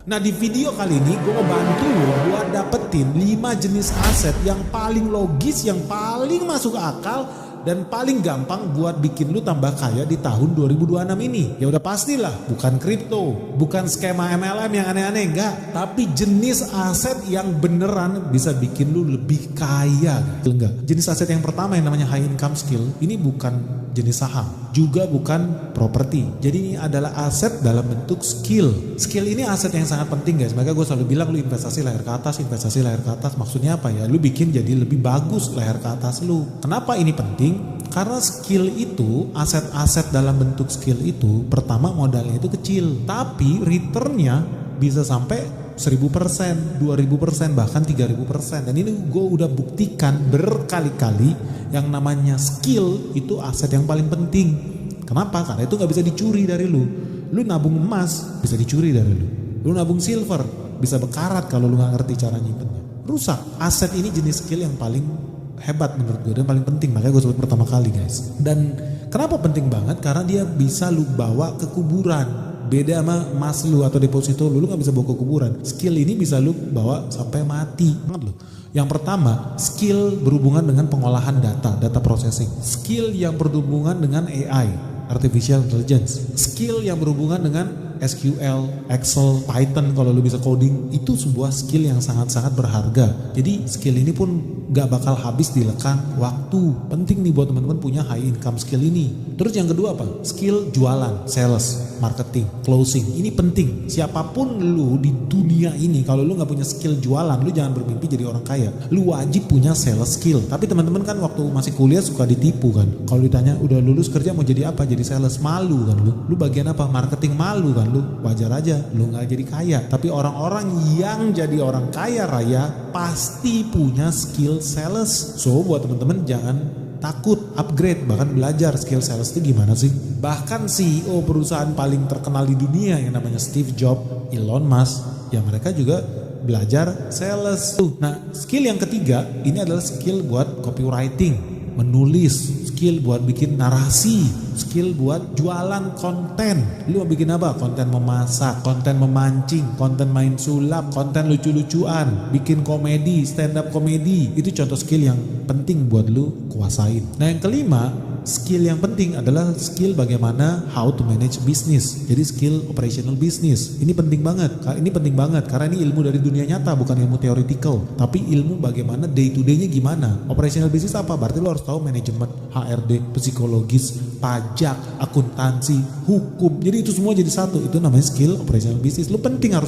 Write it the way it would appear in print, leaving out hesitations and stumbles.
Nah, di video kali ini gue mau bantu lo buat dapetin 5 jenis aset yang paling logis, yang paling masuk akal, dan paling gampang buat bikin lu tambah kaya di tahun 2026 ini. Ya udah pastilah, bukan kripto, bukan skema MLM yang aneh-aneh, enggak. Tapi jenis aset yang beneran bisa bikin lu lebih kaya. Enggak. Jenis aset yang pertama yang namanya high income skill, ini bukan jenis saham, juga bukan properti. Jadi ini adalah aset dalam bentuk skill. Skill ini aset yang sangat penting guys. Makanya gue selalu bilang lu investasi leher ke atas, investasi leher ke atas. Maksudnya apa ya? Lu bikin jadi lebih bagus leher ke atas lu. Kenapa ini penting? Karena skill itu, aset-aset dalam bentuk skill itu, pertama modalnya itu kecil, tapi returnnya bisa sampai 1000%, 2000%, bahkan 3000%. Dan ini gue udah buktikan berkali-kali, yang namanya skill itu aset yang paling penting. Kenapa? Karena itu gak bisa dicuri dari lu. Lu nabung emas bisa dicuri dari lu. Lu nabung silver bisa bekarat kalau lu gak ngerti cara nyimpennya. Rusak. Aset ini jenis skill yang paling hebat menurut gue dan paling penting, makanya gue sebut pertama kali guys. Dan kenapa penting banget? Karena dia bisa lu bawa ke kuburan. Beda sama emas lu atau deposito lu gak bisa bawa ke kuburan. Skill ini bisa lu bawa sampai mati. Yang pertama, skill berhubungan dengan pengolahan data processing. Skill yang berhubungan dengan AI, artificial intelligence. Skill yang berhubungan dengan SQL, Excel, Python kalau lu bisa coding, itu sebuah skill yang sangat-sangat berharga. Jadi skill ini pun gak bakal habis di lekang waktu. Penting nih buat teman-teman punya high income skill ini. Terus yang kedua apa? Skill jualan, sales, marketing, closing. Ini penting. Siapapun lu di dunia ini, kalau lu gak punya skill jualan, lu jangan bermimpi jadi orang kaya. Lu wajib punya sales skill. Tapi teman-teman kan waktu masih kuliah suka ditipu kan. Kalau ditanya udah lulus kerja mau jadi apa? Jadi sales. Malu kan lu. Lu bagian apa? Marketing. Malu kan lu. Wajar aja lu gak jadi kaya. Tapi orang-orang yang jadi orang kaya raya pasti punya skill sales. So buat teman-teman jangan takut upgrade, bahkan belajar skill sales itu gimana sih. Bahkan CEO perusahaan paling terkenal di dunia yang namanya Steve Jobs, Elon Musk, ya mereka juga belajar sales. Nah, skill yang ketiga ini adalah skill buat copywriting, menulis, skill buat bikin narasi, skill buat jualan konten. Lu mau bikin apa? Konten memasak, konten memancing, konten main sulap, konten lucu-lucuan, bikin komedi, stand up komedi. Itu contoh skill yang penting buat lu kuasain. Nah, yang kelima, skill yang penting adalah skill bagaimana how to manage business. Jadi skill operational business. Ini penting banget. Ini penting banget karena ini ilmu dari dunia nyata, bukan ilmu theoretical, tapi ilmu bagaimana day to day-nya gimana. Operational business apa? Berarti lo harus tahu manajemen, HRD, psikologis, pajak, akuntansi, hukum. Jadi itu semua jadi satu. Itu namanya skill operational business. Lo penting harus tahu.